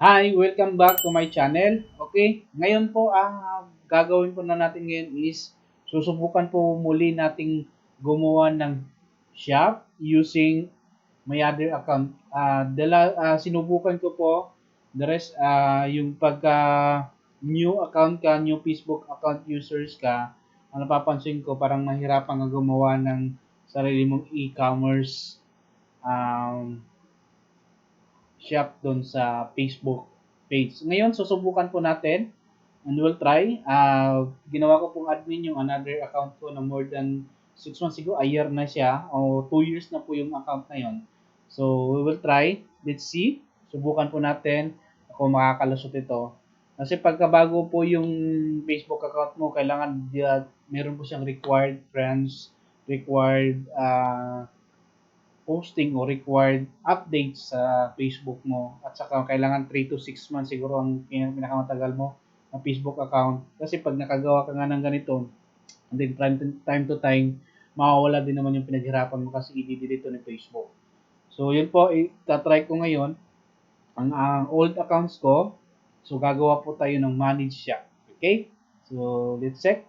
Hi, welcome back to my channel. Okay, ngayon po ang gagawin po na natin ngayon is susubukan po muli nating gumawa ng shop using my other account. Sinubukan ko po the rest yung pagka new account ka, new Facebook account users ka, ang napapansin ko parang mahirapan ka gumawa ng sarili mong e-commerce um, shop doon sa Facebook page. Ngayon, susubukan po natin and we'll try. Ginawa ko pong admin yung another account ko na more than 6 months ago, a year na siya, o 2 years na po yung account na yon. So, we will try. Let's see. Subukan po natin kung makakalusot ito. Kasi pagkabago po yung Facebook account mo, kailangan meron po siyang required friends, required posting o required updates sa Facebook mo at saka kailangan 3 to 6 months siguro ang pinakamatagal mo ng Facebook account kasi pag nakagawa ka nga ng ganito and then time to time mawawala din naman yung pinaghirapan mo kasi i-delete ito ng Facebook. So yun po, itatry ko ngayon ang old accounts ko. So gagawa po tayo ng manage shop. Okay? So let's check.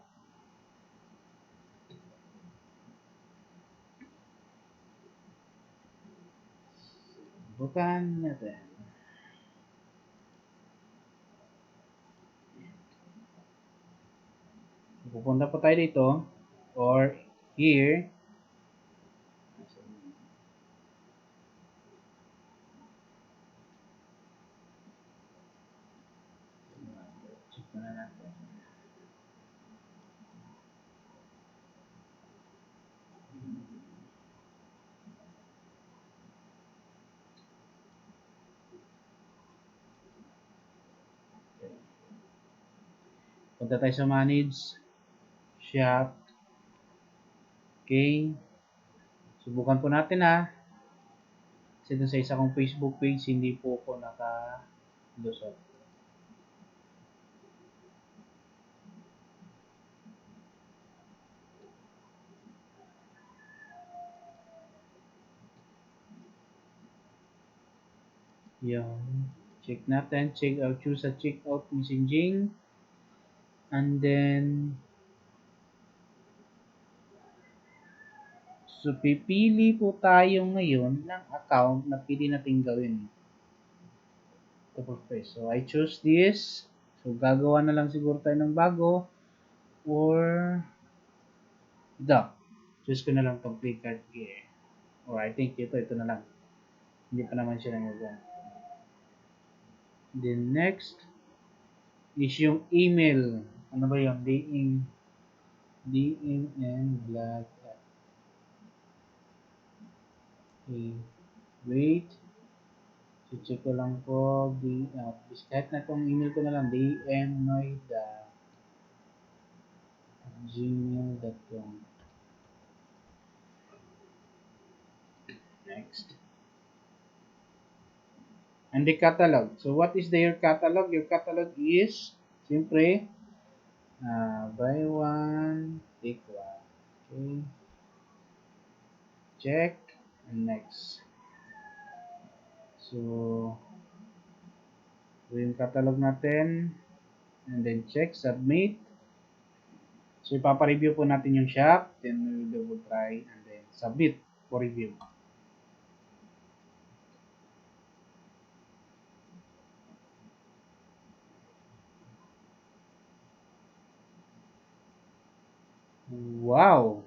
Bukan natin. Pupunta po tayo dito or here. Check na natin. Punta tayo sa manage shop. Okay. Subukan po natin kasi dun sa isa kong Facebook page hindi po ako naka-lusot. Yung check natin, choose a check out messaging, and then so pipili po tayo ngayon ng account na pili natin gawin. Ito po first. So I choose this. So gagawa na lang siguro tayo ng bago or ito. Choose ko na lang tong play card gear. Or I think ito na lang. Hindi pa naman siya nangyayon. Then next is yung email. Ano ba yung DM black. Okay. Wait. Check ko lang po. Kahit na itong email ko na lang. dmnoida@gmail.com. Next. And the catalog. So what is your catalog? Your catalog is siyempre buy one, take one. Okay. Check and next. So yung catalog natin and then check, submit. So ipapa-review po natin yung shop, then we will double try and then submit for review. Wow!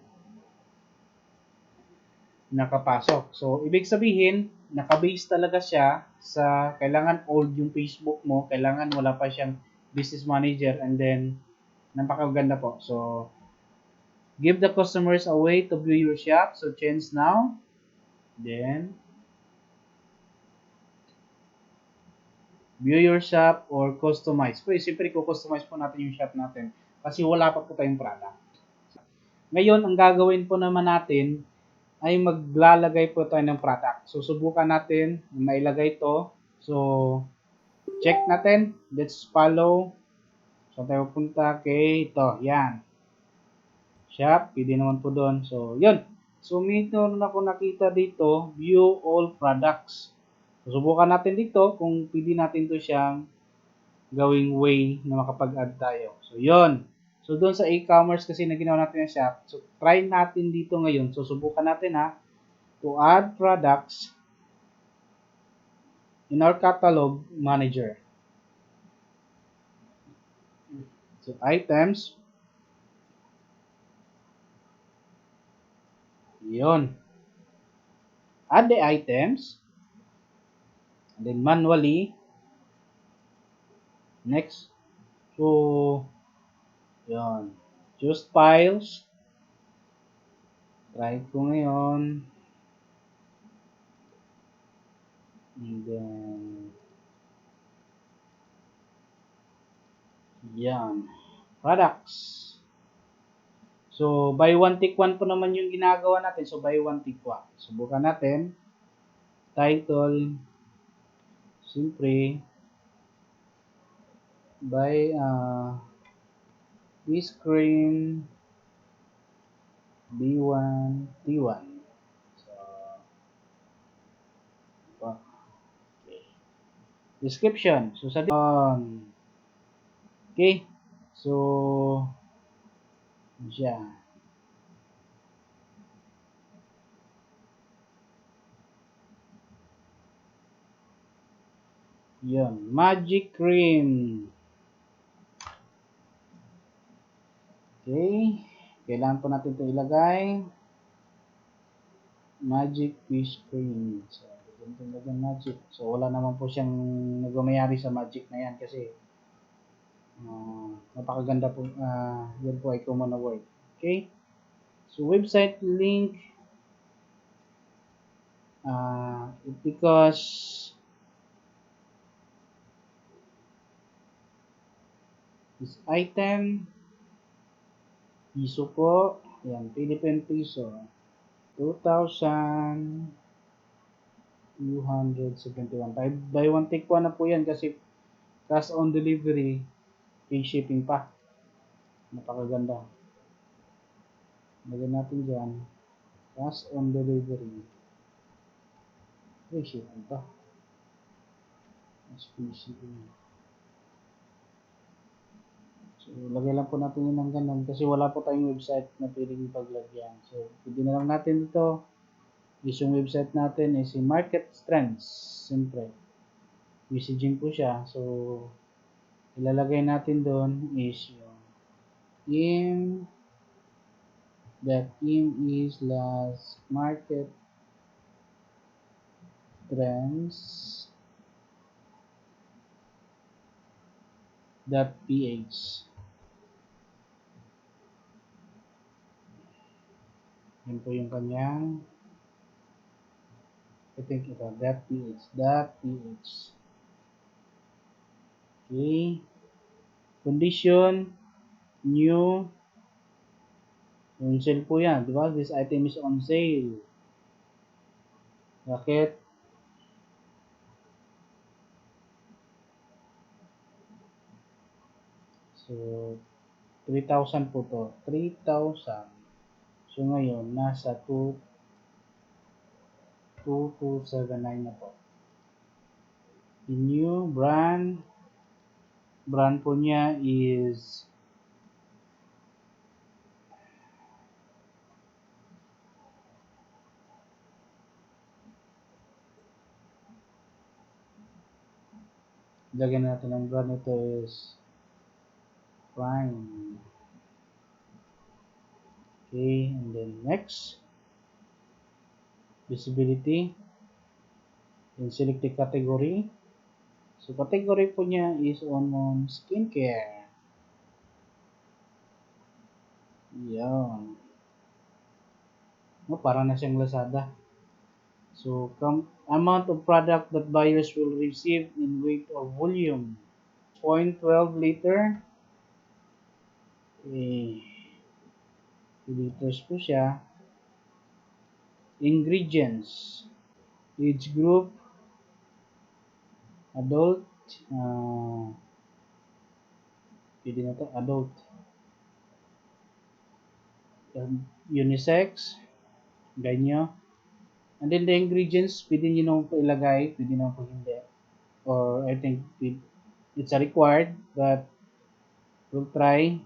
Nakapasok. So, ibig sabihin, nakabase talaga siya sa kailangan old yung Facebook mo, kailangan wala pa siyang business manager, and then, napakaganda po. So, give the customers a way to view your shop. So, change now. Then, view your shop or customize. Pwede, siyempre, customize po natin yung shop natin kasi wala pa po tayong product. Ngayon, ang gagawin po naman natin ay maglalagay po tayo ng product. So, subukan natin na mailagay ito. So, check natin. Let's follow. So, tayo punta kay ito. Yan. Shop. Pwede naman po doon. So, yun. So, meron ako nakita dito. View all products. Susubukan natin dito kung pwede natin to siyang gawing way na makapag-add tayo. So, yon. So, doon sa e-commerce kasi na ginawa natin yung shop. So, try natin dito ngayon. So, subukan natin ha. To add products in our catalog manager. So, items. Yon. Add the items. And then manually. Next. So, yon. Choose files. Try ko ngayon. And then, yan. Products. So, buy one, take one po naman yung ginagawa natin. So, buy one, take one. Subukan natin. Title. Siyempre, buy screen B1, T1. So, okay. Description. So, sa okay. So, dyan. Yun. Magic cream. Okay. Kailangan po natin ito ilagay. Magic fish cream. So, ganito lagyan magic. So, wala naman po siyang nagmamayari sa magic na yan kasi napakaganda po. Yan po ay common na word. Okay. So, website link. Because this item piso po. Yan, Philippine piso. 2,271. Buy one take one na po yan kasi cash on delivery, free shipping pa. Napakaganda. Lagyan natin dyan. Cash on delivery, free shipping pa. Free shipping. So, lagay lang po natin yun ng ganun kasi wala po tayong website na pwedeng paglagyan. So, pwede na lang natin ito. Yung website natin is si Market Trends. Siyempre, messaging po siya. So, ilalagay natin doon is yung im is last market trends .ph. Yan po yung kanyang I think ito .ph. Okay. Condition new on sale po yan, di ba? This item is on sale. Bakit? So, 3,000 po to. 3,000. So, ngayon, nasa 2,279 na po. The new brand po niya is lagyan natin ang brand nito is Prime. Okay, and then next, visibility, and select the category. So, category po niya is on skincare. Yan. Para na siyang Lazada. So, amount of product that buyers will receive in weight or volume. 0.12 liter. Liters po siya. Ingredients. Age group. Adult. Pwede na to. Adult. Unisex. Ganyo. And then the ingredients, pwede nyo naman po ilagay, pwede naman po hindi. Or I think it's a required, but we'll try.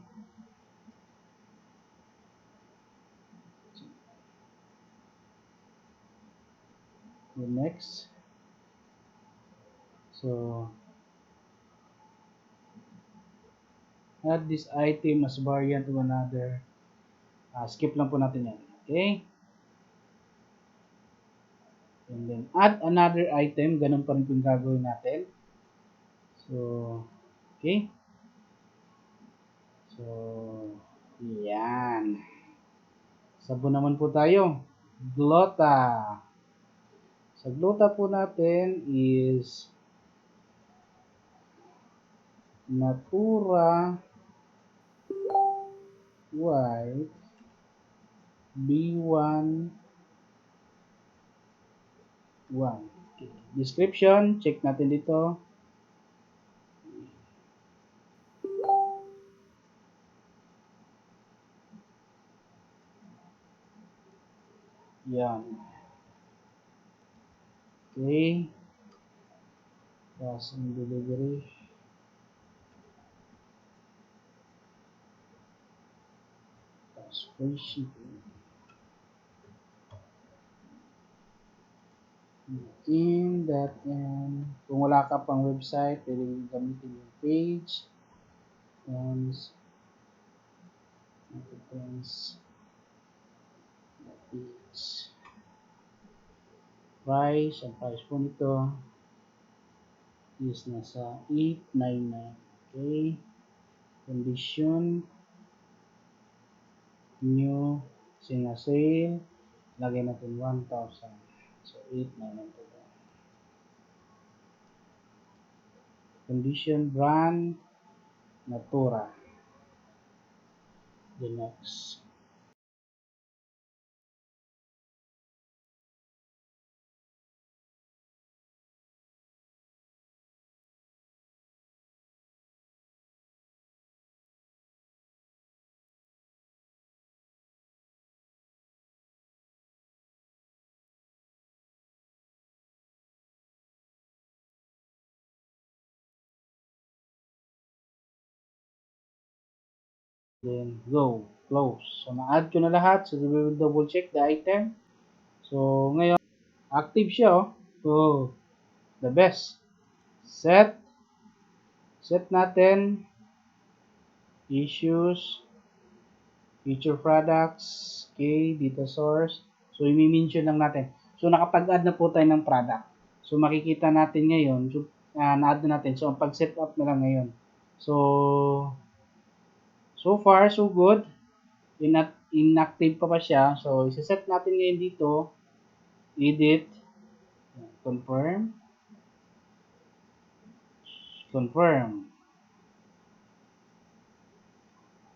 The next. So, add this item as variant of another. Skip lang po natin yan. Okay? And then, add another item. Ganun pa rin po yung gagawin natin. So, okay? So, yan. Sabon naman po tayo. Glota. Sa glota po natin is Natura White B004. Okay. Description, check natin dito. Yan. Okay. Cash and delivery. Cash free shipping. In that, and kung wala ka pang website, pwede gamitin yung page. And depends page. Price, ang price po nito is nasa 899. Okay. Condition, new, singa sale, lagay natin 1,000. So, 899 po. Condition, brand, Natura. The next. Then, go. Close. So, na-add ko na lahat. So, we will double check the item. So, ngayon, active siya, oh. So, the best. Set. Set natin. Issues. Feature products. Okay, data source. So, i-mention lang natin. So, nakapag-add na po tayo ng product. So, makikita natin ngayon. So, na-add na natin. So, ang pag-set up na lang ngayon. So far, so good. Inactive pa siya. So, isa-set natin ngayon dito. Edit. Confirm. Confirm.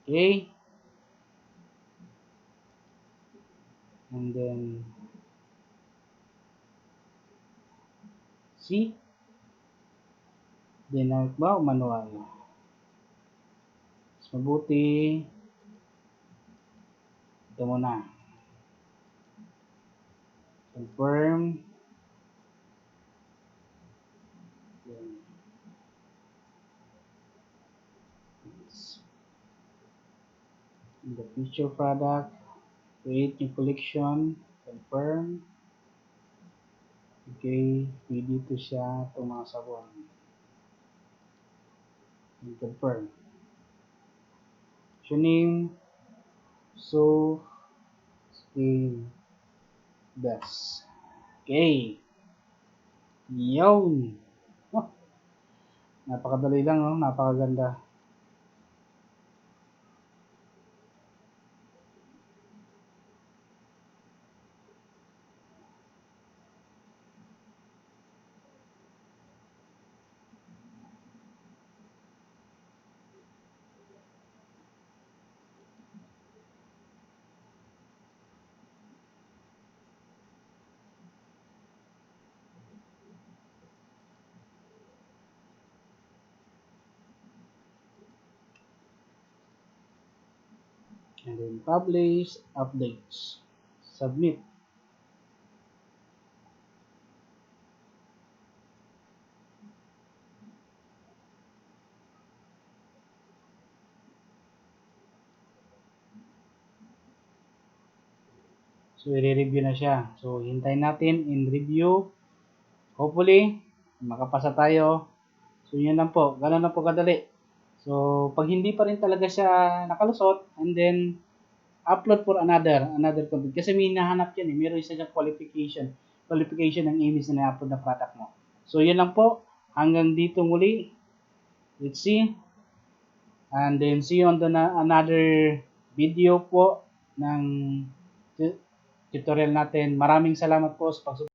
Okay. And then, see? Dynamic ba o manual? Mas mabuti. Ito muna. Confirm. Then, the feature product. Create new collection. Confirm. Okay. Pwede ito siya. Itong mga sabon. And confirm. Tuning. So, skin. Best. Okay. Yun. Oh, napakadali lang, oh. Napakaganda. And then publish, updates, submit. So, i-review na siya. So, hintayin natin in review. Hopefully, makapasa tayo. So, yun lang po. Ganun lang po kadali. So, pag hindi pa rin talaga siya nakalusot, and then, upload for another content. Kasi may hinahanap yan eh. Meron siya qualification ng image na na-upload na product mo. So, yun lang po. Hanggang dito muli. Let's see. And then, see you on another video po ng tutorial natin. Maraming salamat po sa pag